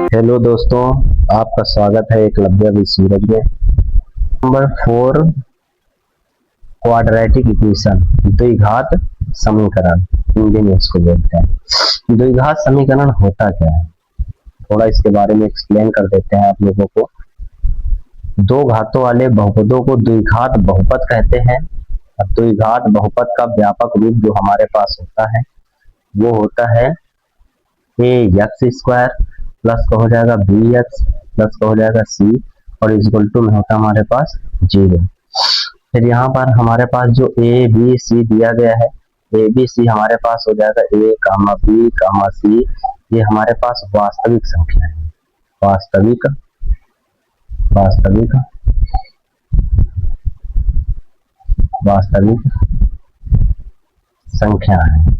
Hello दोस्तों, आपका स्वागत है एकलव्य विसूरज में। नंबर 4 क्वाड्रेटिक इक्वेशन, द्विघात समीकरण हिंदी में इसको बोलते हैं। द्विघात समीकरण होता क्या है, थोड़ा इसके बारे में एक्सप्लेन कर देते हैं आप लोगों को। दो घातों वाले बहुपदों को द्विघात बहुपद कहते हैं। द्विघात बहुपद का व्यापक रूप जो हमारे पास होता है वो होता है ax² प्लस का हो जाएगा bx प्लस का हो जाएगा c और इक्वल टू में होता है हमारे पास 0। फिर यहाँ पर हमारे पास जो a b c दिया गया है, a b c हमारे पास हो जाएगा a comma b comma c। ये हमारे पास वास्तविक संख्या है, वास्तविक वास्तविक वास्तविक संख्या है।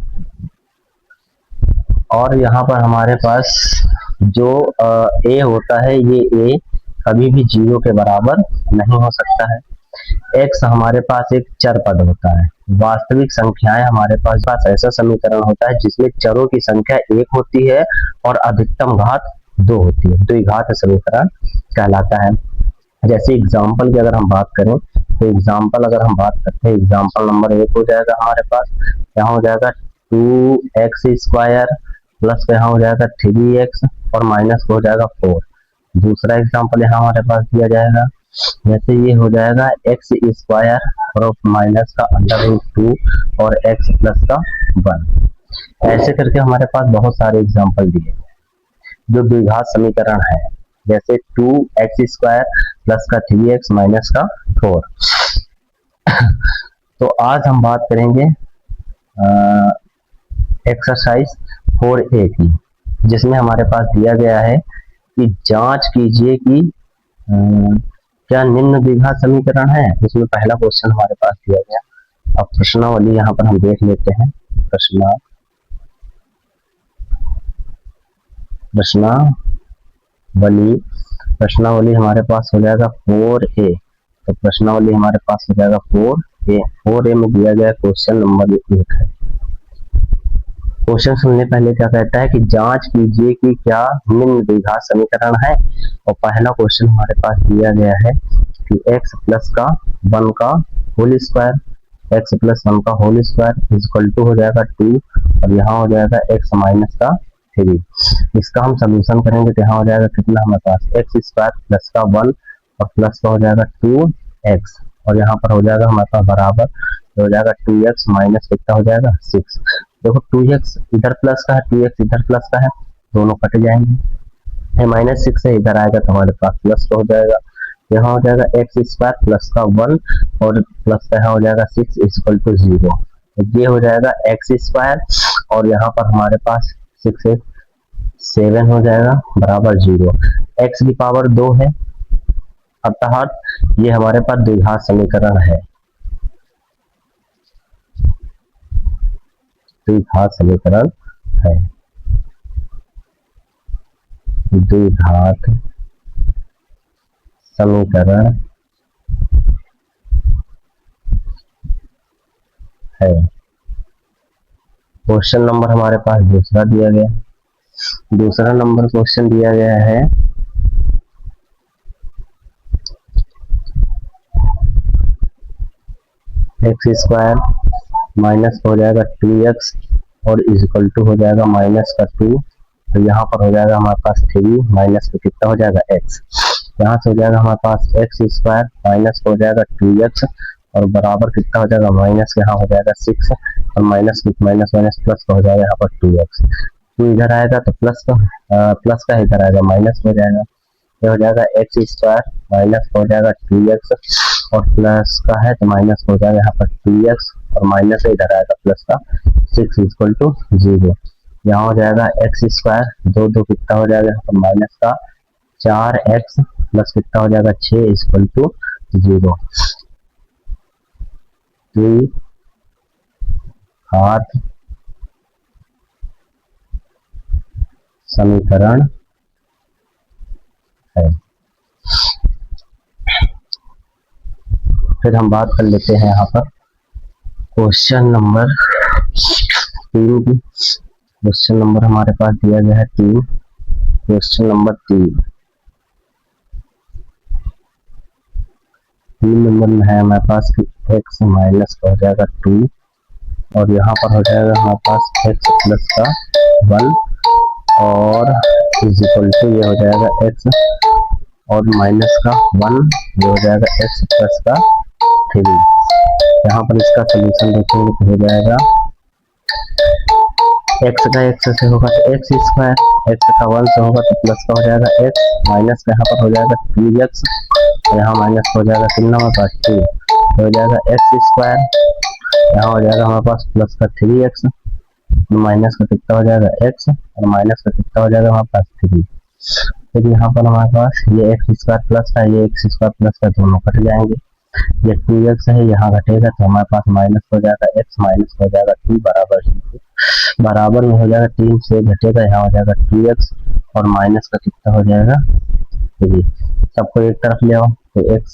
और यहाँ पर हमारे पास जो a होता है, ये a कभी भी 0 के बराबर नहीं हो सकता है। x हमारे पास एक चर पद होता है। वास्तविक संख्याएं हमारे पास ऐसा समीकरण होता है जिसमें चरों की संख्या 1 होती है और अधिकतम घात 2 होती है, द्विघात समीकरण कहलाता है। जैसे एग्जाम्पल की अगर हम बात करें तो एग्जाम्पल अगर हम बात करते हैं, एग्जाम्पल नंबर 1 हो जाएगा हमारे पास, यहाँ हो जाएगा 2x² प्लस यहाँ हो जाएगा 3x और माइनस हो जाएगा 4। दूसरा एग्जाम्पल यहाँ हमारे पास दिया जाएगा, जैसे ये हो जाएगा x² और माइनस का √2 और x प्लस का 1। ऐसे करके हमारे पास बहुत सारे एग्जाम्पल दिए जो द्विघात समीकरण है, जैसे 2x² प्लस का 3x माइनस का 4। तो आज हम बात करेंगे एक्सरसाइज 4A की, जिसमें हमारे पास दिया गया है कि जांच कीजिए कि क्या निम्न द्विघात समीकरण है। इसमें पहला क्वेश्चन हमारे पास दिया गया। अब प्रश्नावली यहाँ पर हम देख लेते हैं। प्रश्नावली हमारे पास हो जाएगा 4A। तो प्रश्नावली हमारे पास हो जाएगा 4A में दिया गया क्वेश्चन नंबर 1 है। क्वेश्चन सुनने पहले क्या कहता है कि जांच कीजिए कि क्या निम्न द्विघात समीकरण है। और पहला क्वेश्चन हमारे पास दिया गया है कि x प्लस का 1 का होल स्क्वायर, x प्लस 1 का होल स्क्वायर इक्वल टू हो जाएगा 2 और यहाँ हो जाएगा x माइनस का 3। इसका हम सोल्यूशन करेंगे तो यहाँ हो जाएगा कितना हमारे पास x² प्लस का 1 और प्लस का हो जाएगा 2x और यहाँ पर हो जाएगा हमारे पास बराबर हो जाएगा 2x माइनस कितना हो जाएगा 6। देखो 2x इधर प्लस का है, 2x इधर प्लस का है, दोनों कट जाएंगे। -6 है, इधर आएगा तो हमारे पास प्लस का हो जाएगा। यहाँ हो जाएगा x² प्लस का 1 और प्लस का यहाँ हो जाएगा 6 इक्वल टू 0। ये हो जाएगा x² और यहाँ पर हमारे पास 6 7 हो जाएगा बराबर 0। x की पावर 2 है, अर्थात ये हमारे पास द्विघात समीकरण है। द्विघात समीकरण है, द्विघात समीकरण है। क्वेश्चन नंबर हमारे पास दूसरा दिया गया। दूसरा नंबर क्वेश्चन दिया गया है x² माइनस हो जाएगा 2x और इक्वल टू हो जाएगा माइनस का 2। तो यहाँ पर हो जाएगा हमारे पास 3 माइनस का कितना हो जाएगा x। यहाँ से हो जाएगा हमारे पास x² माइनस हो जाएगा 2x और बराबर कितना हो जाएगा माइनस यहाँ हो जाएगा 6 और माइनस माइनस प्लस का हो जाएगा यहाँ पर 2x। 2 इधर आएगा तो प्लस का इधर आएगा माइनस हो जाएगा। ये हो जाएगा x² माइनस हो जाएगा 2x और प्लस का है तो माइनस हो जाएगा यहाँ पर 2x और माइनस इधर आएगा प्लस का 6 इक्वल टू 0। यहाँ हो जाएगा x² 2 कितना हो जाएगा यहाँ पर माइनस का 4x प्लस कितना हो जाएगा 6 इक्वल टू 0। द्विघात समीकरण है। फिर हम बात कर लेते हैं यहाँ पर क्वेश्चन नंबर 3 की। क्वेश्चन नंबर हमारे पास दिया गया है 3। क्वेश्चन नंबर 3 नंबर में है हमारे पास कि x माइनस का हो जाएगा 2 और यहाँ पर हो जाएगा हमारे पास x प्लस का 1 और इज इक्वल टू ये हो जाएगा x और माइनस का 1 ये हो जाएगा x प्लस का 3। यहाँ पर इसका सोल्यूशन देखेंगे तो हो जाएगा x का x से होगा तो x स्क्वायर, x का 1 से होगा तो प्लस का हो जाएगा x, माइनस का यहाँ पर हो जाएगा 2x और यहाँ माइनस हो जाएगा कितना हमारे पास 2 हो जाएगा x स्क्वायर, यहाँ हो जाएगा हमारे पास प्लस का 3x माइनस का कितना हो जाएगा x और माइनस का कितना हो जाएगा हमारे पास 3। फिर यहाँ पर हमारे पास ये x स्क्वायर प्लस का ये x स्क्वायर प्लस का दोनों कट जाएंगे, ये 2x है यहाँ घटेगा तो हमारे पास माइनस हो जाएगा x माइनस हो जाएगा 2 बराबर में हो जाएगा 3 से घटेगा यहाँ हो जाएगा 2x और माइनस का कितना हो जाएगा 3। सबको एक तरफ ले आओ तो x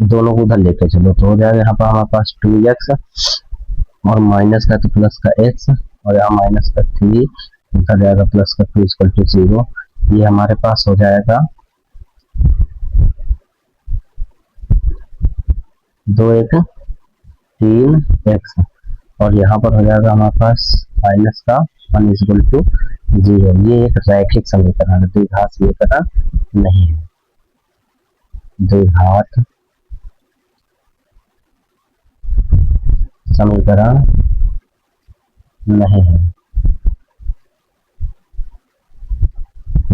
दोनों को उधर लेके चलो तो हो जाएगा यहाँ पर हमारे पास 2x और माइनस का तो प्लस का x और यहाँ माइनस का 3 उधर जाएगा प्लस का 2 इक्वल टू 0। ये हमारे पास हो जाएगा 2 1 3x और यहाँ पर हो जाएगा हमारे पास माइनस का 1 इक्वल टू 0। ये एक रैखिक समीकरण है, द्विघात समीकरण नहीं है, द्विघात समीकरण नहीं है।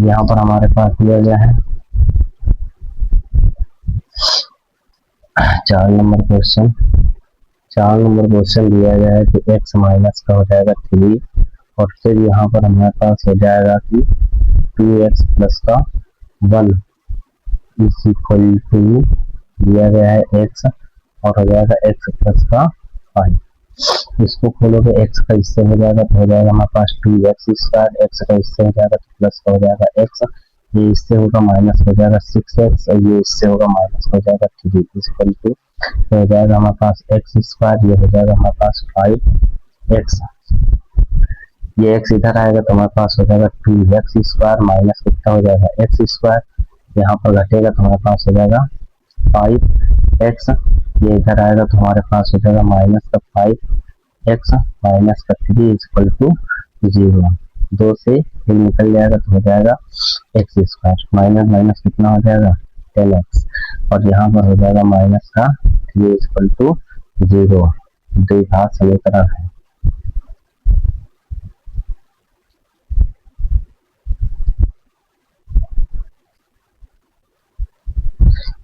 यहाँ पर हमारे पास दिया गया है 4 नंबर क्वेश्चन। 4 नंबर क्वेश्चन दिया गया है कि x माइनस का हो जाएगा 3 और फिर यहाँ पर हमारे पास हो जाएगा कि 2x प्लस का 1 इज इक्वल टू दिया गया है x और हो जाएगा x प्लस का 5। इसको खोलोगे x का इससे हो जाएगा तो हो जाएगा हमारे पास 2x स्क्वायर, x का इससे हो जाएगा तो प्लस का हो जाएगा x, ये इससे होगा माइनस हो जाएगा 6x और ये इससे होगा माइनस हो जाएगा 3 इक्वल टू हो जाएगा हमारे पास x स्क्वायर, ये हो जाएगा हमारे पास 5x, ये x इधर आएगा तो हमारे पास हो जाएगा 2x स्क्वायर माइनस कितना हो जाएगा x स्क्वायर, यहाँ पर घटेगा तो हमारे पास हो जाएगा 5x, ये इधर आएगा तो हमारे पास हो जाएगा माइनस का 5x माइनस का 3 इक्वल टू 0। 2 से फिर निकल जाएगा तो हो जाएगा x स्क्वायर माइनस माइनस कितना हो जाएगा 10x और यहाँ पर हो जाएगा माइनस का 3 इक्वल टू 0। द्विघात समीकरण है।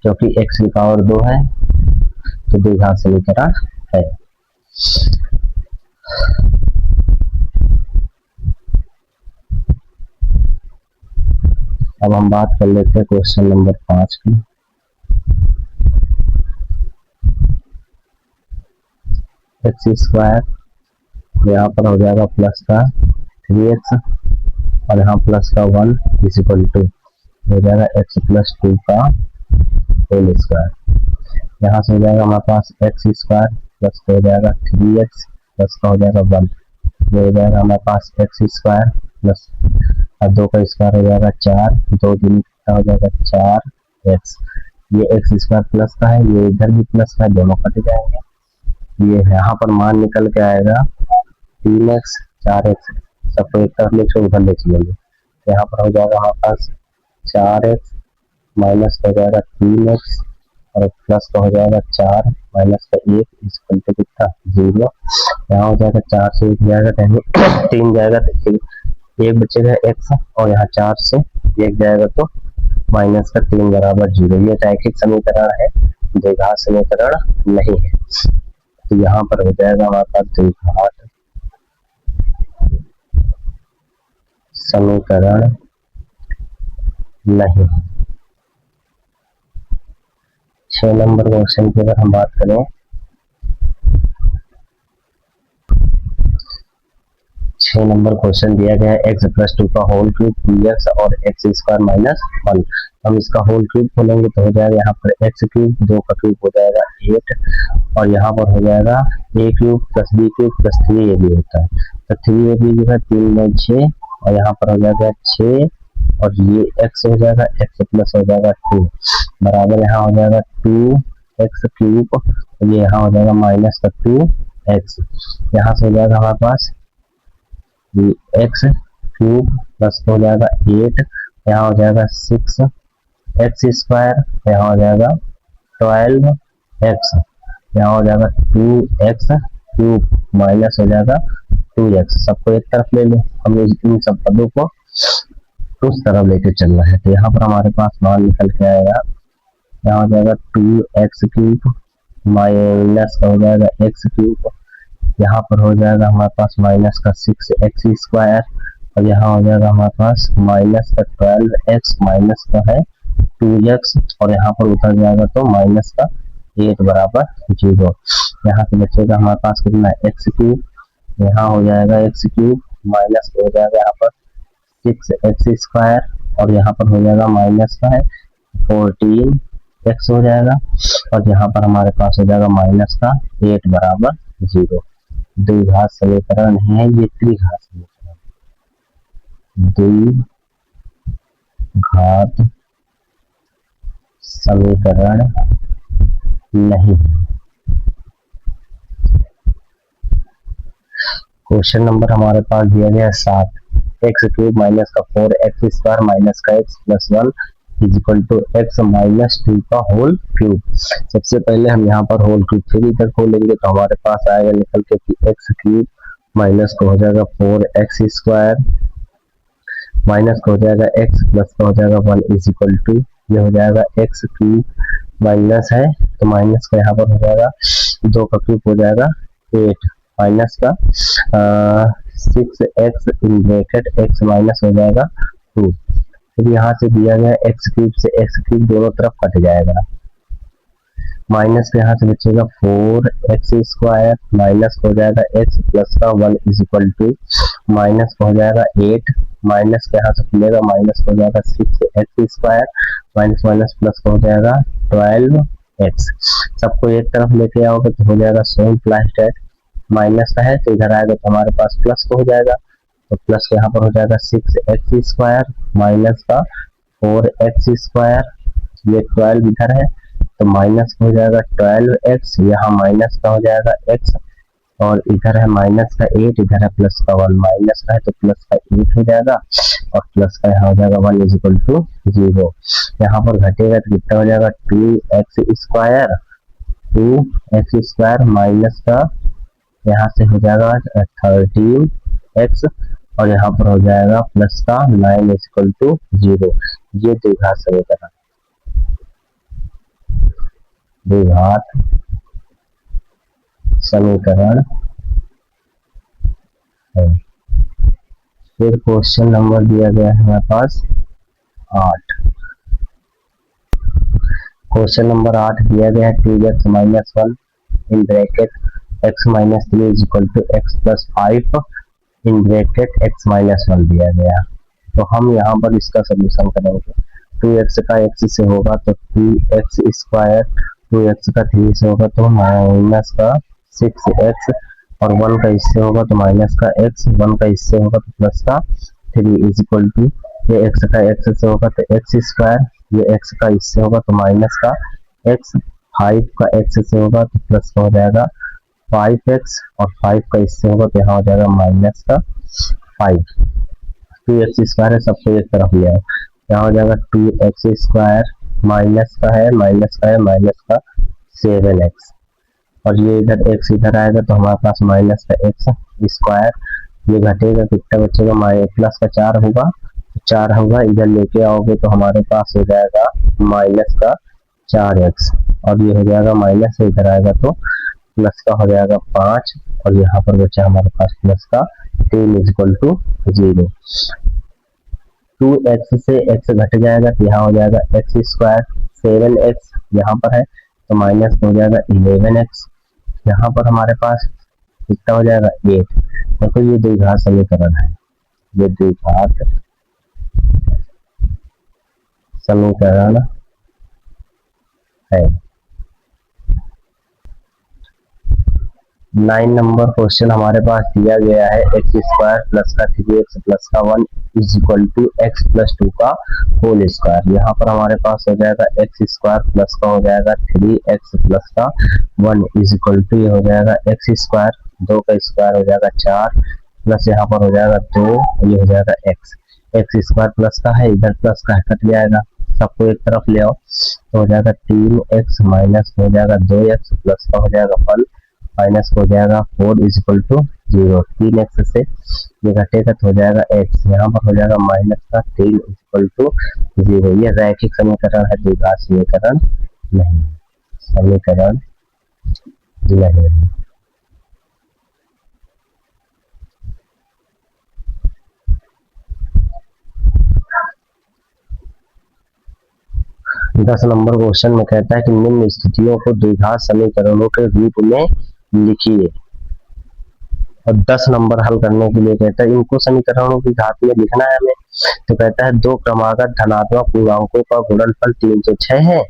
क्योंकि x की पावर 2 है तो द्विघात समीकरण है। अब हम बात कर लेते हैं क्वेश्चन नंबर 5 की। एक्स स्क्वायर यहाँ पर हो जाएगा प्लस का 3x और यहाँ प्लस का 1 इज इक्वल टू हो जाएगा x प्लस 2 का होल स्क्वायर। यहाँ से हो जाएगा हमारे पास एक्स स्क्वायर प्लस हो जाएगा 3x प्लस का हो जाएगा 1, ये हो जाएगा हमारे पास एक्स स्क्वायर प्लस और 2 का स्क्वायर हो जाएगा 4, 2 दूनी कितना हो जाएगा 4x, ये एक्स स्क्वायर प्लस का है, ये इधर भी प्लस का है, दोनों कट जाएंगे। ये यहाँ पर मान निकल के आएगा 3x 4x, सबको एक तरफ ले चलो उधर ले चलेंगे, यहाँ पर हो जाएगा हमारे पास 4x माइनस का हो जाएगा 3x और प्लस का हो जाएगा 4 माइनस का 1 इक्वल टू कितना 0। यहाँ हो जाएगा 4 से 1 जाएगा तो 3 जाएगा तो 1 बचेगा x और यहाँ 4 से 1 जाएगा तो माइनस का 3 बराबर 0। ये रैखिक समीकरण है, द्विघात समीकरण नहीं है। तो यहाँ पर हो जाएगा हमारे पास द्विघात समीकरण नहीं है। 6 नंबर क्वेश्चन की अगर हम बात करें, 6 नंबर क्वेश्चन दिया गया है x प्लस 2 का होल क्यूब 2x और x स्क्वायर माइनस 1। हम इसका होल क्यूब खोलेंगे तो हो जाएगा यहाँ पर x क्यूब, 2 का क्यूब हो जाएगा 8 और यहाँ पर हो जाएगा a cube plus b cube plus 3ab होता है। तो 3ab जो है 3 में 6 और यहाँ पर हो जाएगा 6 और ये x हो जाएगा, x प्लस हो जाएगा 2 बराबर यहाँ हो जाएगा 2x³ और ये यहाँ हो जाएगा माइनस का 2x। यहाँ से हो जाएगा हमारे पास ये x³ प्लस हो जाएगा 8, यहाँ हो जाएगा 6x², यहाँ हो जाएगा 12x, यहाँ हो जाएगा 2x³ माइनस हो जाएगा 2x। सबको एक तरफ ले लो, हमें इन सब पदों को उस तरफ लेके चलना है। तो यहाँ पर हमारे पास मान निकल के आएगा, यहाँ हो जाएगा 2x³ माइनस का हो जाएगा x³, यहाँ पर हो जाएगा हमारे पास माइनस का 6x² और यहाँ हो जाएगा हमारे पास माइनस का 12x माइनस का है 2x और यहाँ पर उतर जाएगा तो माइनस का 8 बराबर 0। यहाँ से बचेगा हमारे पास कितना x³, यहाँ हो जाएगा x³ माइनस हो जाएगा यहाँ पर 6x² और यहाँ पर हो जाएगा माइनस का है 14x हो जाएगा और यहाँ पर हमारे पास हो जाएगा माइनस का 8 बराबर 0। द्विघात समीकरण नहीं है, ये त्रिघात समीकरण, द्विघात समीकरण नहीं है। क्वेश्चन नंबर हमारे पास दिया गया 7, x³ माइनस का 4x² माइनस का x plus 1 is equal to x minus 2 का होल क्यूब। सबसे पहले हम यहाँ पर होल क्यूब 3 तक खोलेंगे तो हमारे पास आएगा निकल के कि x³ माइनस का हो जाएगा 4x² माइनस का हो जाएगा x प्लस का हो जाएगा 1 इजिकल टू ये हो जाएगा x³ माइनस है तो माइनस का यहाँ पर हो जाएगा 2 का क्यूब हो जाएगा 8 माइनस का 6x इन ब्रैकेट x माइनस हो जाएगा 2। फिर यहाँ से दिया गया x³ से x³ दोनों तरफ कट जाएगा, माइनस के यहाँ से बचेगा 4x² माइनस हो जाएगा x प्लस का 1 इज इक्वल टू माइनस हो जाएगा 8 माइनस के यहाँ से खुलेगा माइनस हो जाएगा 6x² माइनस माइनस प्लस हो जाएगा 12x। सबको एक तरफ लेके आओगे तो हो जाएगा सोम प्लस डेट, माइनस का है तो इधर आएगा तो हमारे पास प्लस हो जाएगा तो प्लस यहाँ पर हो जाएगा 6x² माइनस का 4x², ये 12 इधर है तो माइनस हो जाएगा 12x, यहाँ माइनस का हो जाएगा x और इधर है माइनस का 8, इधर है प्लस का 1, माइनस का है तो प्लस का 8 हो जाएगा और प्लस का यहाँ हो जाएगा 1 इज इक्वल टू 0। यहाँ पर घटेगा तो कितना हो जाएगा 2x² माइनस का यहाँ से हो जाएगा 13x और यहाँ पर हो जाएगा प्लस का 9 इज इक्वल टू 0। ये द्विघात समीकरण, द्विघात समीकरण है। फिर क्वेश्चन नंबर दिया गया है हमारे पास 8। क्वेश्चन नंबर 8 दिया गया है 2x minus 1 in bracket x minus 3 is equal to x plus 5 in bracket x minus 1 दिया गया। तो हम यहाँ पर इसका सोल्यूशन करेंगे। 2x का x से होगा तो 2x², 2x का 3 से होगा तो माइनस का 6x और 1 का इससे होगा तो माइनस का x, 1 का इससे होगा तो प्लस का 3 इज इक्वल टू ये x का x से होगा तो x², ये x का इससे होगा तो माइनस का x, 5 का x से होगा तो प्लस का हो जाएगा 5x और 5 का इससे होगा तो यहाँ हो जाएगा माइनस का 5। 2x² है, सबको एक तरफ ले आओ, यहाँ हो जाएगा 2x² माइनस का है माइनस का 7x और ये इधर x इधर आएगा तो हमारे पास माइनस का x², ये घटेगा कितना बचेगा प्लस का 4 होगा, 4 होगा इधर लेके आओगे तो हमारे पास हो जाएगा माइनस का 4x और ये हो जाएगा माइनस से इधर आएगा तो प्लस का हो जाएगा 5 और यहाँ पर बचा हमारे पास प्लस का 3 इज इक्वल टू 0। 2x से x घट जाएगा तो यहाँ हो जाएगा x², 7x यहाँ पर है तो माइनस हो जाएगा 11x, यहाँ पर हमारे पास कितना हो जाएगा 8। देखो ये द्विघात समीकरण है, ये द्विघात समीकरण है। 9 नंबर क्वेश्चन हमारे पास दिया गया है एक्स स्क्वायर प्लस का 3x प्लस का 1 is equal to x plus 2 का होल स्क्वायर। यहाँ पर हमारे पास हो जाएगा एक्स स्क्वायर प्लस का हो जाएगा 3x प्लस का 1 इज इक्वल टू ये हो जाएगा एक्स स्क्वायर, 2 का स्क्वायर हो जाएगा 4 प्लस यहाँ पर हो जाएगा 2, ये हो जाएगा एक्स। एक्स स्क्वायर प्लस का है, इधर प्लस का है, कट जाएगा, सबको एक तरफ ले आओ तो हो जाएगा 3x माइनस हो जाएगा 2x प्लस का हो जाएगा 1 माइनस हो जाएगा 4 इज इक्वल टू 0। 3x से ये घटेगा तो हो जाएगा x, यहाँ पर हो जाएगा माइनस का 3 इज इक्वल टू 0। ये रैखिक समीकरण है, द्विघात समीकरण नहीं, समीकरण नहीं। 10 नंबर क्वेश्चन में कहता है कि निम्न स्थितियों को द्विघात समीकरणों के रूप में लिखिए, और 10 नंबर हल करने के लिए कहता है इनको समीकरणों की घात में लिखना है हमें। तो कहता है दो क्रमागत धनात्मक पूर्णांकों का गुणनफल 306 है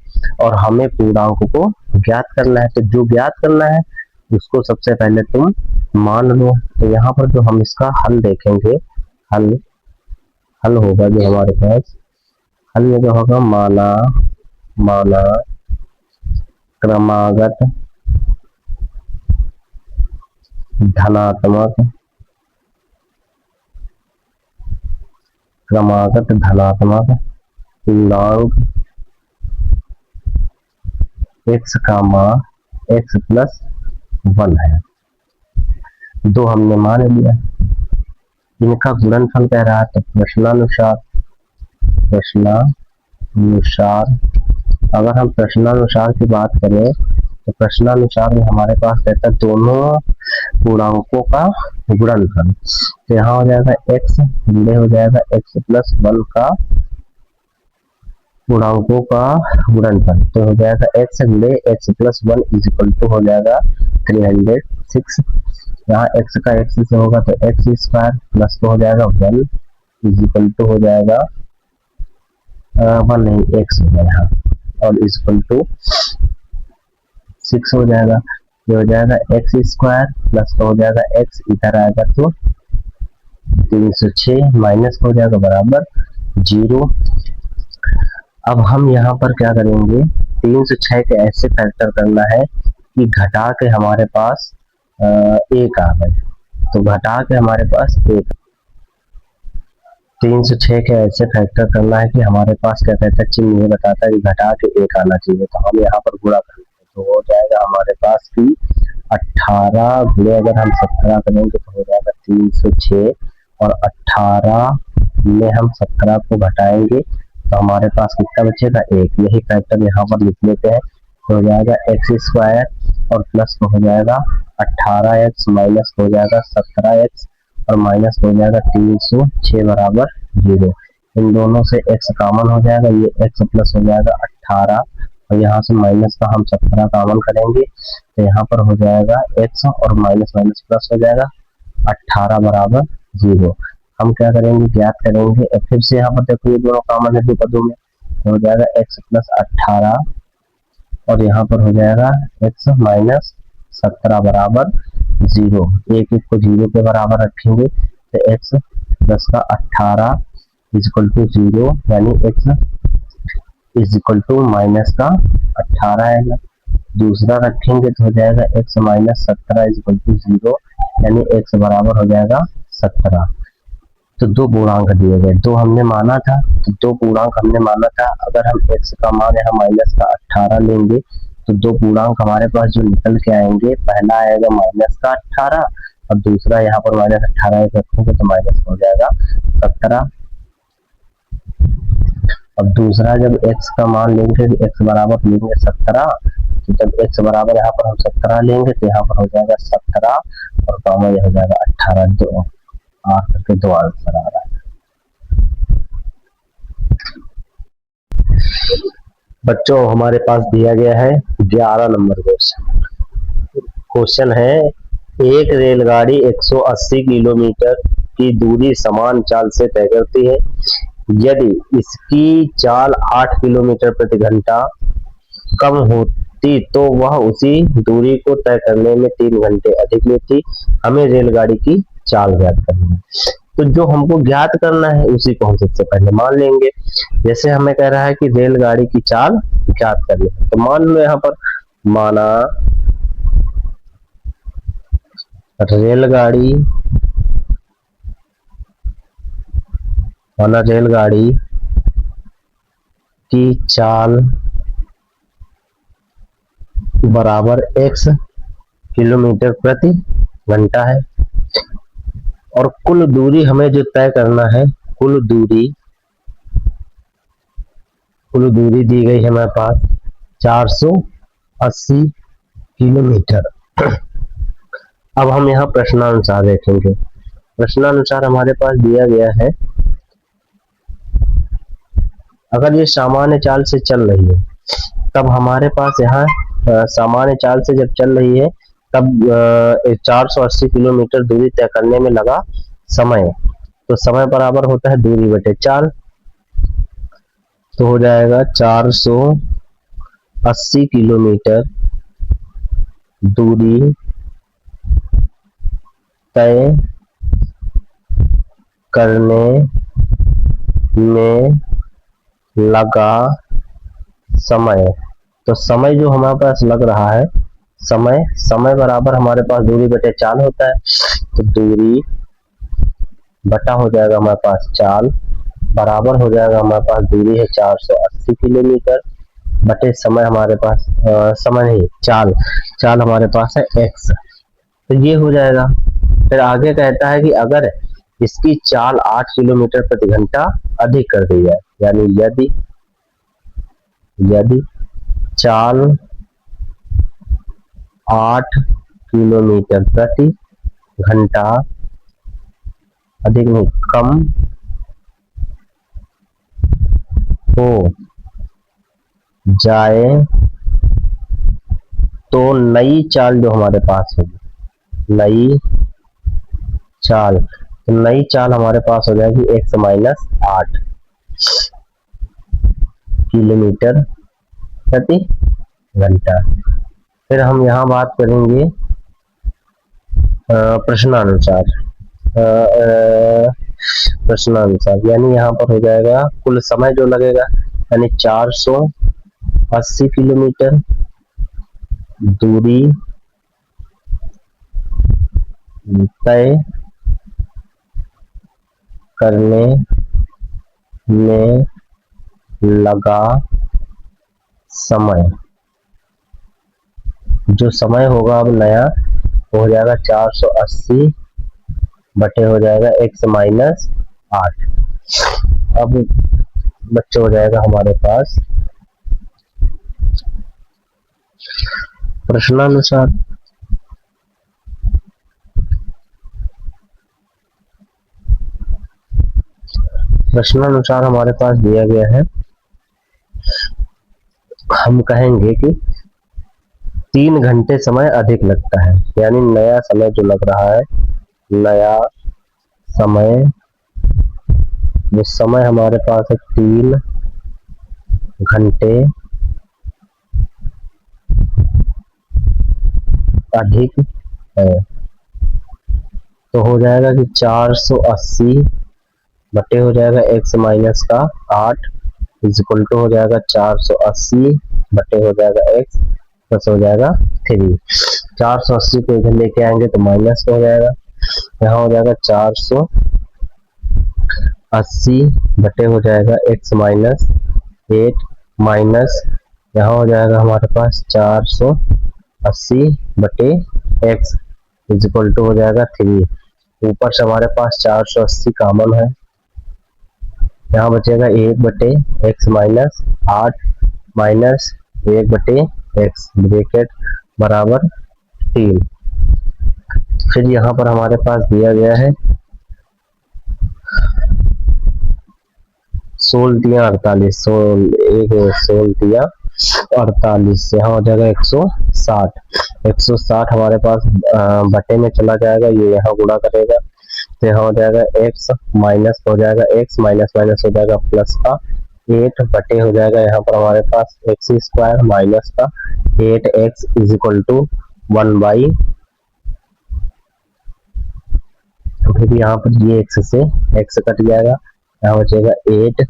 और हमें पूर्णांकों को ज्ञात करना है। तो जो ज्ञात करना है उसको सबसे पहले तुम मान लो। तो यहाँ पर जो हम इसका हल देखेंगे, हल होगा जो हमारे पास, हल में जो होगा माना क्रमागत धनात्मक पूर्णांक x का मान x प्लस 1 है। दो हमने मान लिया, इनका गुणनफल कह रहा है। तो प्रश्नानुसार अगर हम प्रश्नानुसार की बात करें तो प्रश्नानुसार में हमारे पास रहता है दोनों पूर्णांकों का गुणनफल। तो यहाँ हो जाएगा x गुणे हो जाएगा x प्लस 1 का पूर्णांकों का गुणनफल। तो हो जाएगा x गुणे x plus 1 is equal to हो जाएगा 306। यहाँ x का x से होगा तो x स्क्वायर प्लस हो जाएगा 1 इज इक्वल टू हो जाएगा 1 नहीं x हो जाएगा और इज इक्वल टू 6 हो जाएगा। ये हो जाएगा एक्स स्क्वायर प्लस हो जाएगा x, इधर आएगा तो 306 माइनस हो जाएगा बराबर 0। अब हम यहाँ पर क्या करेंगे, 306 के ऐसे फैक्टर करना है कि घटा के हमारे पास 1 आ गए। तो घटा के हमारे पास 1, 306 के ऐसे फैक्टर करना है कि हमारे पास क्या कहता है, चिन्ह ये बताता है कि घटा के 1 आना चाहिए। तो हम यहाँ पर गुणा करेंगे तो हो जाएगा हमारे पास की 18 गुणे अगर हम 17 करेंगे तो हो जाएगा 306 और 18 में हम 17 को घटाएंगे तो हमारे पास कितना बचेगा 1। यही फैक्टर यहाँ पर लिख लेते हैं। तो हो जाएगा एक्स स्क्वायर और प्लस हो जाएगा 18x माइनस हो जाएगा 17x और माइनस हो जाएगा 306 बराबर 0। इन दोनों से x कॉमन हो जाएगा, ये x प्लस हो जाएगा 18 और यहाँ से माइनस का हम 17 कॉमन करेंगे तो यहाँ पर हो जाएगा x और माइनस माइनस प्लस हो जाएगा 18 बराबर 0। हम क्या करेंगे, ज्ञात करेंगे। फिर से यहाँ पर देखो ये दोनों कॉमन है दो पदों में, तो हो जाएगा x प्लस 18 और यहाँ पर हो जाएगा x माइनस 17 बराबर 0। एक को 0 के बराबर रखेंगे तो x प्लस का 18 इज इक्वल टू 0, यानी x is equal to minus का 18 आएगा। दूसरा रखेंगे तो हो जाएगा x minus 17 is equal to 0, यानी x बराबर हो जाएगा 17। तो दो पूर्णांक दिए गए, दो हमने माना था, तो दो पूर्णांक हमने माना था। अगर हम x का मान यहाँ माइनस का 18 लेंगे तो दो पूर्णांक हमारे पास जो निकल के आएंगे, पहला आएगा माइनस का 18 और दूसरा यहाँ पर माइनस 18 रखेंगे तो माइनस हो जाएगा 17। अब दूसरा जब x का मान लेंगे x बराबर लेंगे 17, तो जब x बराबर यहाँ पर हम 17 लेंगे तो यहाँ पर हो जाएगा 17 और कॉमा ये हो जाएगा 18। दो करके दो आंसर आ रहा है। बच्चों हमारे पास दिया गया है 11 नंबर क्वेश्चन है, एक रेलगाड़ी 180 किलोमीटर की दूरी समान चाल से तय करती है। यदि इसकी चाल 8 किलोमीटर प्रति घंटा कम थी तो वह उसी दूरी को तय करने में 3 घंटे अधिक लेती। हमें रेलगाड़ी की चाल ज्ञात करनी है। तो जो हमको ज्ञात करना है उसी को हम सबसे पहले मान लेंगे। जैसे हमें कह रहा है कि रेलगाड़ी की चाल ज्ञात करनी है, तो मान लो यहाँ पर माना रेलगाड़ी की चाल बराबर x किलोमीटर प्रति घंटा है और कुल दूरी हमें जो तय करना है, कुल दूरी दी गई है हमारे पास 480 किलोमीटर। अब हम यहाँ प्रश्नानुसार देखेंगे। प्रश्नानुसार हमारे पास दिया गया है, अगर ये सामान्य चाल से चल रही है तब हमारे पास यहाँ सामान्य चाल से जब चल रही है तब 480 किलोमीटर दूरी तय करने में लगा समय, तो समय बराबर होता है दूरी बटे चाल। तो हो जाएगा 480 किलोमीटर दूरी तय करने में लगा समय। तो समय जो हमारे पास लग रहा है, समय बराबर हमारे पास दूरी बटे चाल होता है। तो दूरी बटा हो जाएगा हमारे पास चाल, बराबर हो जाएगा हमारे पास दूरी है 480 किलोमीटर बटे समय हमारे पास समय नहीं चाल हमारे पास है x। तो ये हो जाएगा। फिर आगे कहता है कि अगर इसकी चाल 8 किलोमीटर प्रति घंटा अधिक कर दी जाए, यानी यदि चाल 8 किलोमीटर प्रति घंटा अधिक नहीं कम हो जाए तो नई चाल जो हमारे पास होगी, नई चाल हमारे पास हो जाएगी x माइनस 8 किलोमीटर प्रति घंटा। फिर हम यहाँ बात करेंगे प्रश्नानुसार, यानी यहाँ पर हो जाएगा कुल समय जो लगेगा, यानी 480 किलोमीटर दूरी तय करने में लगा समय। जो समय होगा अब नया वो हो जाएगा 480 बटे हो जाएगा x माइनस 8। अब बच्चे हो जाएगा हमारे पास प्रश्नानुसार। प्रश्नानुसार हमारे पास दिया गया है, हम कहेंगे कि 3 घंटे समय अधिक लगता है, यानी नया समय जो लग रहा है, नया समय जो समय हमारे पास है 3 घंटे अधिक है। तो हो जाएगा कि 480 बटे हो जाएगा x माइनस का 8 इज इक्वल टू हो जाएगा 480 बटे हो जाएगा x प्लस हो जाएगा 3। 480 को इधर लेके आएंगे तो माइनस हो जाएगा, यहाँ हो जाएगा 480 बटे हो जाएगा x माइनस 8 माइनस यहाँ हो जाएगा हमारे पास 480 बटे x इज इक्वल टू हो जाएगा 3। ऊपर से हमारे पास 480 कॉमन है, यहाँ बचेगा 1 बटे x माइनस 8 माइनस 1 बटे x ब्रैकेट बराबर 3। फिर यहाँ पर हमारे पास दिया गया है 16 48, 48 यहाँ हो जाएगा 160 हमारे पास बटे में चला जाएगा, ये यहाँ गुणा करेगा तो यहाँ हो जाएगा x माइनस हो जाएगा x माइनस माइनस हो जाएगा प्लस का 8 बटे हो जाएगा यहाँ पर हमारे पास एक्स स्क्वायर माइनस का 8x इज इक्वल टू 1/, तो फिर यहाँ पर ये x से x कट जाएगा, यहाँ बचेगा 8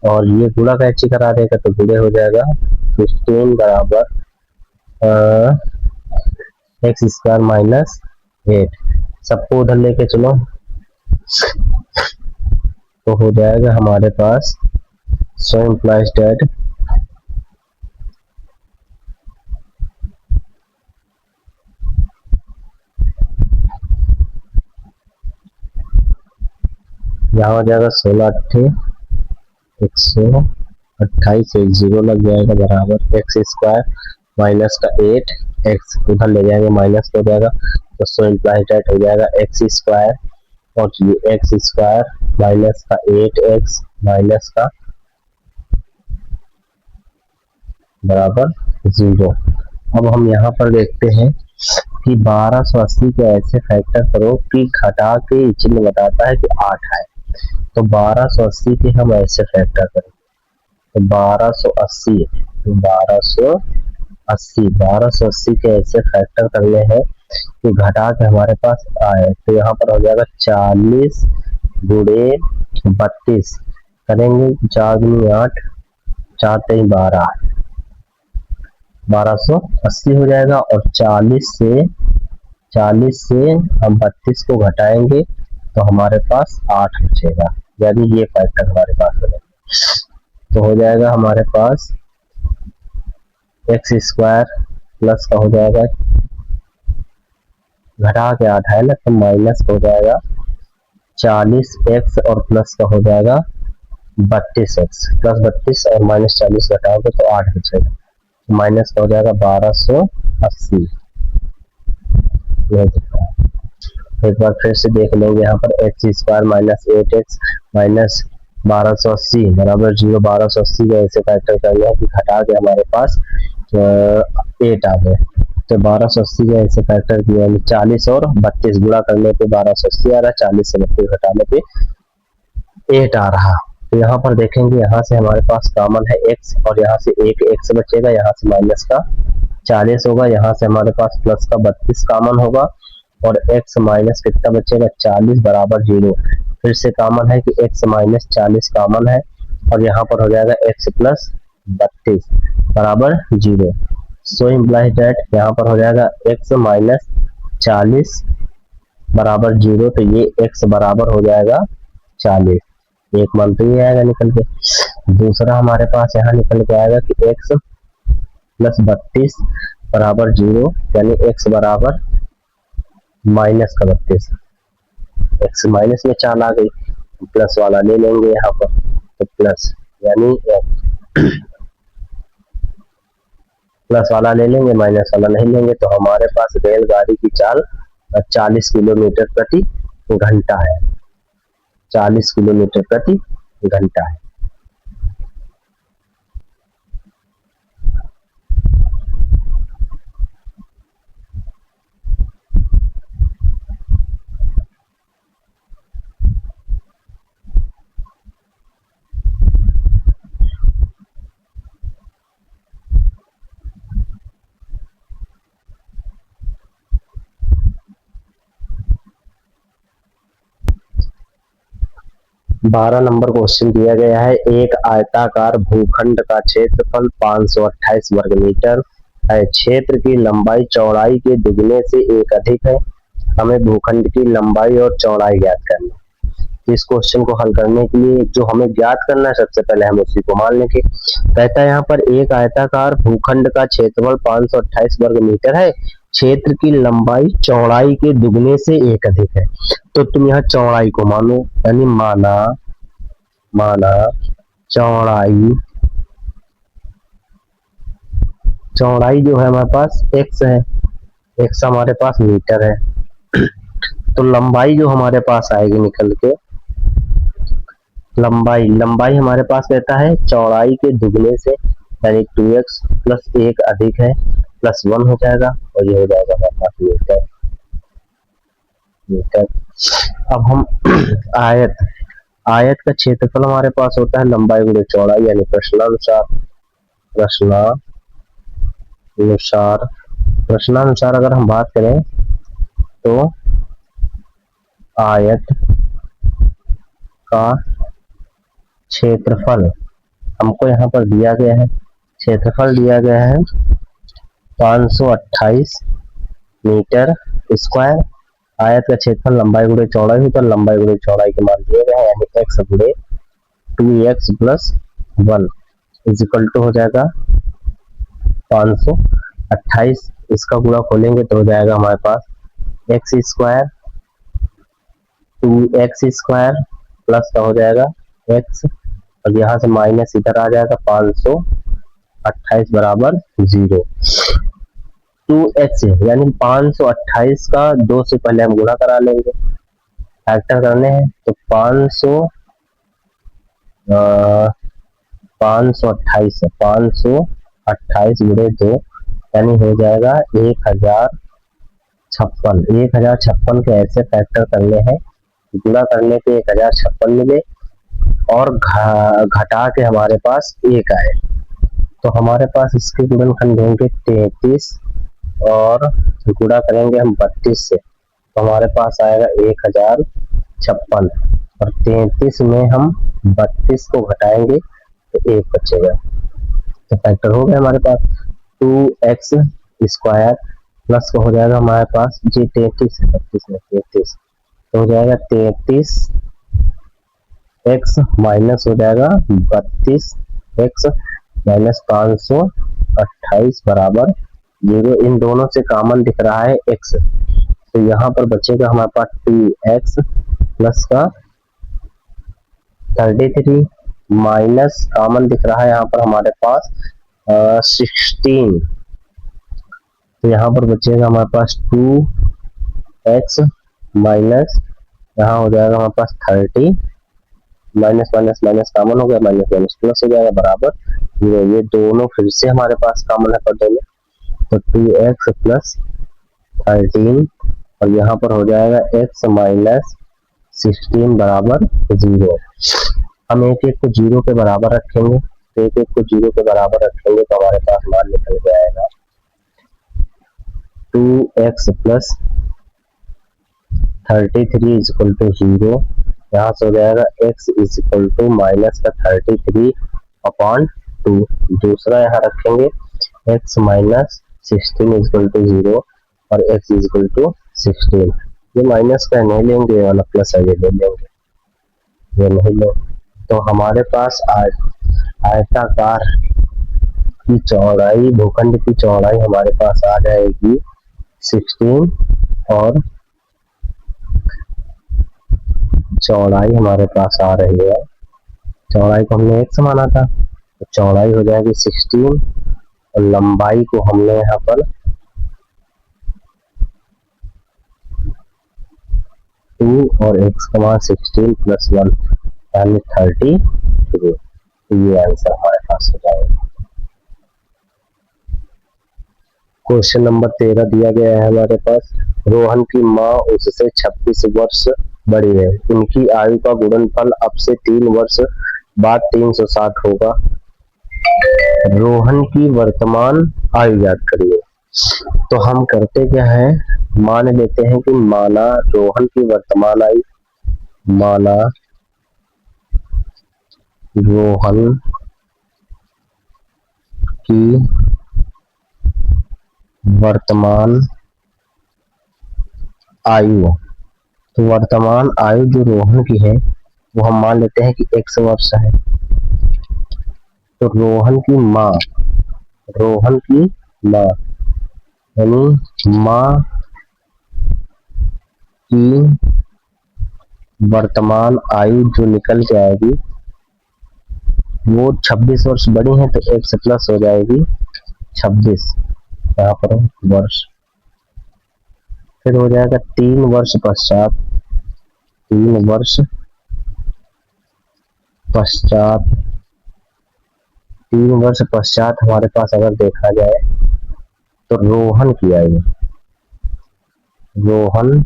और ये गुणा कैसे करा देगा तो गुणे हो जाएगा 15 बराबर एक्स स्क्वायर माइनस 8, सबको उधर लेके चलो तो हो जाएगा हमारे पास सो इम्प्लाइज दैट यहाँ हो जाएगा 16 128 एक जीरो लग जाएगा बराबर एक्स स्क्वायर माइनस का 8 एक्स उधर ले जाएंगे माइनस हो जाएगा तो सो इम्प्लाइज दैट हो जाएगा एक्स स्क्वायर और ये एक्स स्क्वायर माइनस का 8x माइनस का बराबर 0। अब हम यहाँ पर देखते हैं कि 1280 के ऐसे फैक्टर करो कि घटा के चिन्ह बताता है कि 8 है, तो 1280 के हम ऐसे फैक्टर करें तो 1280 के ऐसे फैक्टर करने हैं कि घटा के हमारे पास आए, तो यहाँ पर हो जाएगा 40 गुणे 32 करेंगे 4 दूनी 8 4 3 12 1280 हो जाएगा और 40 से हम 32 को घटाएंगे तो हमारे पास 8 बचेगा, यानी ये फैक्टर हमारे पास बनेगा। तो हो जाएगा हमारे पास एक्स स्क्वायर प्लस का हो जाएगा घटा के 8 है ना तो माइनस हो जाएगा 40x और प्लस का हो जाएगा 32x प्लस 32 और माइनस 40 घटाओगे तो 8 बचेगा, तो माइनस का हो जाएगा 1280। एक बार फिर से देख लेंगे यहाँ पर x square minus 8x minus 1280 बराबर 0। 1280 का ऐसे फैक्टर कर लिया कि घटा के हमारे पास 8 आ गए, तो 1280 का ऐसे फैक्टर किया 40 और 32 गुणा करने पे 1280 आ रहा, 40 से 32 घटाने पे 8 आ रहा। तो यहाँ पर देखेंगे यहाँ से हमारे पास कॉमन है x और यहाँ से एक x बचेगा, यहाँ से माइनस का 40 होगा, यहाँ से हमारे पास प्लस का 32 कॉमन होगा और x माइनस कितना बचेगा 40 बराबर 0। फिर से कॉमन है कि x माइनस 40 कॉमन है और यहाँ पर हो जाएगा x प्लस 32 बराबर 0। सो इम्प्लाइज दैट यहाँ पर हो जाएगा x माइनस 40 बराबर 0, तो ये x बराबर हो जाएगा 40, एक मान तो ये आएगा निकल के। दूसरा हमारे पास यहाँ निकल के आएगा कि x प्लस 32 बराबर 0, यानी x बराबर माइनस का 32, x माइनस में 4 आ गई, प्लस वाला ले लेंगे यहाँ पर तो प्लस, यानी प्लस वाला ले लेंगे माइनस वाला नहीं लेंगे, तो हमारे पास रेलगाड़ी की चाल 40 किलोमीटर प्रति घंटा है, 40 किलोमीटर प्रति घंटा है। 12 नंबर क्वेश्चन दिया गया है, एक आयताकार भूखंड का क्षेत्रफल 528 वर्ग मीटर है, क्षेत्र की लंबाई चौड़ाई के दुगने से एक अधिक है, हमें भूखंड की लंबाई और चौड़ाई ज्ञात करनी है। इस क्वेश्चन को हल करने के लिए जो हमें ज्ञात करना है सबसे पहले हम उसी को मान लेंगे। कहता है यहाँ पर एक आयताकार भूखंड का क्षेत्रफल 528 वर्ग मीटर है, क्षेत्र की लंबाई चौड़ाई के दुगने से एक अधिक है, तो तुम यहाँ चौड़ाई को मानो, यानी माना चौड़ाई जो है हमारे पास x है, x हमारे पास मीटर है, तो लंबाई जो हमारे पास आएगी निकल के लंबाई हमारे पास कहता है चौड़ाई के दुगने से, यानी 2x प्लस 1 अधिक है प्लस 1 हो जाएगा और ये हो जाएगा हमारे पास मीटर। अब हम आयत का क्षेत्रफल हमारे पास होता है लंबाई गुणे चौड़ाई, यानी प्रश्नानुसार अगर हम बात करें तो आयत का क्षेत्रफल हमको यहाँ पर दिया गया है, क्षेत्रफल दिया गया है 528 मीटर स्क्वायर। आयत का क्षेत्रफल लंबाई गुणे चौड़ाई हुई तो लंबाई गुणे चौड़ाई के मान दिए गए हैं, यानी x गुणे 2x plus 1 is equal to हो जाएगा 528। इसका गुणा खोलेंगे तो हो जाएगा हमारे पास x square 2x square plus का हो जाएगा x, और यहाँ से माइनस इधर आ जाएगा 528 बराबर 0। 2x यानी 528 का 2 से पहले हम गुणा करा लेंगे, फैक्टर करने हैं तो 528 गुणे 2 यानी हो जाएगा 1056 के ऐसे फैक्टर करने हैं, गुणा करने पे 1056 मिले और घटा के हमारे पास 1 आए, तो हमारे पास इसके गुणनखंड होंगे 33 और गुणा करेंगे हम 32 से, तो हमारे पास आएगा 1056 और 33 में हम 32 को घटाएंगे तो 1 बचेगा, तो फैक्टर हो गया हमारे पास 2x स्क्वायर प्लस का हो जाएगा हमारे पास जी 33 तो हो जाएगा 33x माइनस हो जाएगा 32x माइनस 528 बराबर 0। इन दोनों से कॉमन दिख रहा है x, तो यहाँ पर बचेगा हमारे पास 2x प्लस का 33 माइनस कॉमन दिख रहा है यहाँ पर हमारे पास 16, तो यहाँ पर बचेगा हमारे पास 2x माइनस यहाँ हो जाएगा हमारे पास 30 माइनस माइनस माइनस कॉमन हो गया, माइनस माइनस प्लस हो जाएगा बराबर 0। ये दोनों फिर से हमारे पास कॉमन है पदों में, तो 2x प्लस 13 और यहाँ पर हो जाएगा x माइनस 16 बराबर 0। हम एक एक को 0 के बराबर रखेंगे, तो एक एक को 0 के बराबर रखेंगे तो हमारे पास मान निकल जाएगा 2x plus 33 is equal to 0। यहाँ से हो जाएगा x is equal to minus का 33 अपॉन 2, दूसरा यहाँ रखेंगे x minus 16 is equal to 0 और x इज इक्वल टू 16। ये माइनस का नहीं लेंगे वाला प्लस है, ये ले लेंगे, ये नहीं लो, तो हमारे पास आयताकार की चौड़ाई, भूखंड की चौड़ाई हमारे पास आ जाएगी 16 और चौड़ाई हमारे पास आ रही है, चौड़ाई को हमने x माना था तो चौड़ाई हो जाएगी 16 और लंबाई को हमने यहाँ पर 2 और x का मान 16 प्लस 1 यानी 32, तो ये आंसर हमारे पास हो जाएगा। क्वेश्चन नंबर 13 दिया गया है हमारे पास, रोहन की माँ उससे 26 वर्ष बड़ी है, उनकी आयु का गुणनफल अब से 3 वर्ष बाद 360 होगा, रोहन की वर्तमान आयु याद करिए। तो हम करते क्या है, मान लेते हैं कि माना रोहन की वर्तमान आयु, माना रोहन की वर्तमान आयु, तो वर्तमान आयु जो रोहन की है वो हम मान लेते हैं कि 100 वर्ष है, तो रोहन की माँ यानी माँ की वर्तमान आयु जो निकल के आएगी वो 26 वर्ष बड़ी है, तो 1 से प्लस हो जाएगी 26 यहाँ पर वर्ष, फिर हो जाएगा 3 वर्ष पश्चात हमारे पास अगर देखा जाए तो रोहन की आयु, रोहन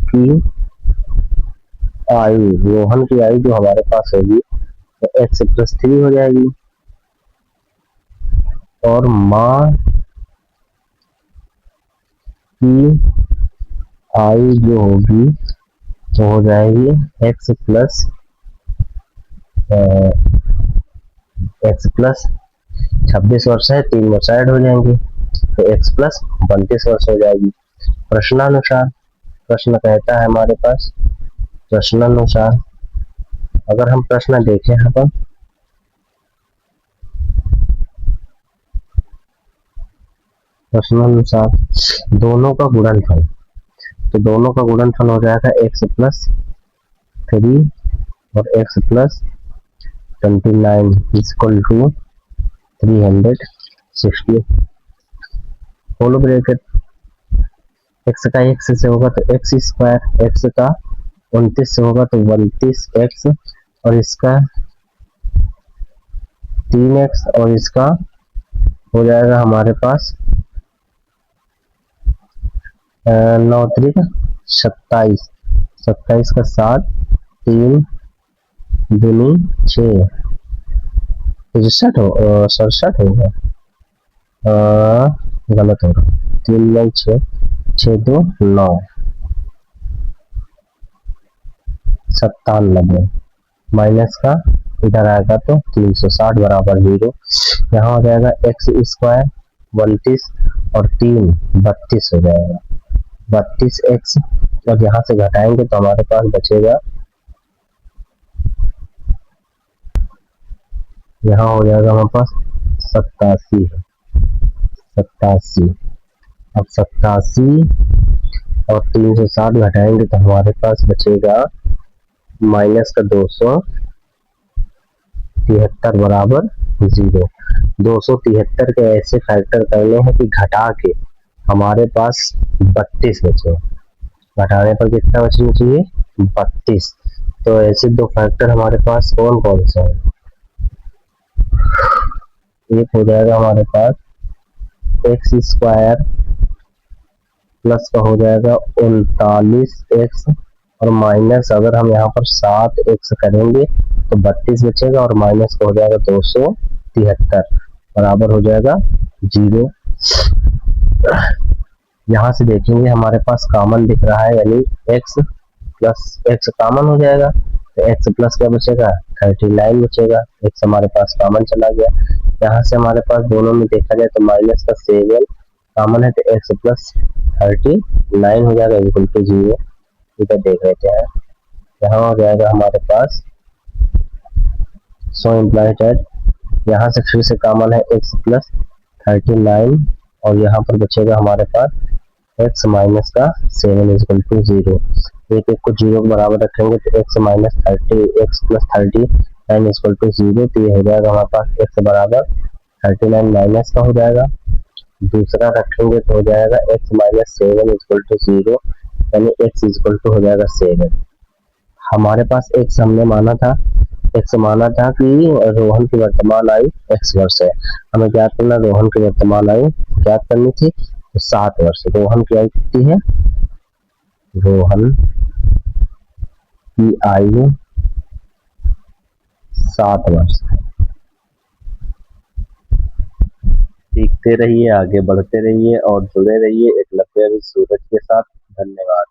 की आयु, रोहन की आयु जो हमारे पास होगी तो x+3 हो जाएगी, और माँ की आयु जो होगी वो हो जाएगी x+ 26 वर्ष है, 3 वर्ष ऐड हो जाएंगे तो x+ 32 वर्ष हो जाएगी। प्रश्नानुसार, प्रश्न कहता है हमारे पास प्रश्नानुसार, अगर हम प्रश्न देखें यहाँ पर प्रश्नानुसार दोनों का गुणनफल, तो दोनों का गुणनफल हो जाएगा x+3 और x+29 equal to 360। Whole bracket, x का x से होगा तो x², x का 29 से होगा तो 32x, और इसका 3x, और इसका हो जाएगा हमारे पास 9×3 27, 27 का 7, 3 दूनी 6, 67 होगा, गलत हो रहा, 3 9 6, 6 2 9, 97 माइनस का इधर आएगा तो 360 बराबर 0। यहाँ हो जाएगा x² 32 और 3 32 हो जाएगा, 32x, और यहाँ से घटाएंगे तो हमारे पास बचेगा, यहाँ हो जाएगा हमारे पास 87 है, 87। अब 87 और 360 घटाएंगे तो हमारे पास बचेगा माइनस का 273 बराबर 0। 273 के ऐसे फैक्टर करने हैं कि घटा के हमारे पास 32 बचे, घटाने पर कितना बचना चाहिए 32। तो ऐसे दो फैक्टर हमारे पास कौन कौन से हैं, एक हो जाएगा हमारे पास x² प्लस का हो जाएगा 39x, और माइनस अगर हम यहाँ पर 7x करेंगे तो 32 बचेगा, और माइनस का हो जाएगा 273 बराबर हो जाएगा 0। यहाँ से देखेंगे हमारे पास कॉमन दिख रहा है, यानी x प्लस x कॉमन हो जाएगा, तो x प्लस क्या बचेगा 39 बचेगा, x हमारे पास कॉमन चला गया। यहाँ से हमारे पास दोनों में देखा जाए तो माइनस का 7 कॉमन है, तो x प्लस 39 हो जाएगा इक्वल टू 0। इधर देख लेते हैं, यहाँ हो जाएगा हमारे पास सो इम्प्लाइड एट, यहाँ से फिर से कॉमन है x प्लस 39, और यहाँ पर बचेगा हमारे पास x माइनस का 7 इक्वल टू 0। एक एक को 0 के बराबर रखेंगे तो x minus 30, x plus 39 equal to 0, तो ये हो जाएगा हमारे पास x बराबर 39 माइनस का हो जाएगा, दूसरा रखेंगे तो हो जाएगा x माइनस 7 इक्वल टू 0, यानी x इक्वल टू हो जाएगा 7। हमारे पास x हमने माना था, x माना था कि रोहन की वर्तमान आयु x वर्ष है, हमें ज्ञात करना रोहन की वर्तमान आयु ज्ञात करनी थी, तो 7 वर्ष। रोहन की आयु कितनी है, रोहन की आयु 7 वर्ष है। सीखते रहिए, आगे बढ़ते रहिए और जुड़े रहिए एकलव्य सूरज के साथ। धन्यवाद।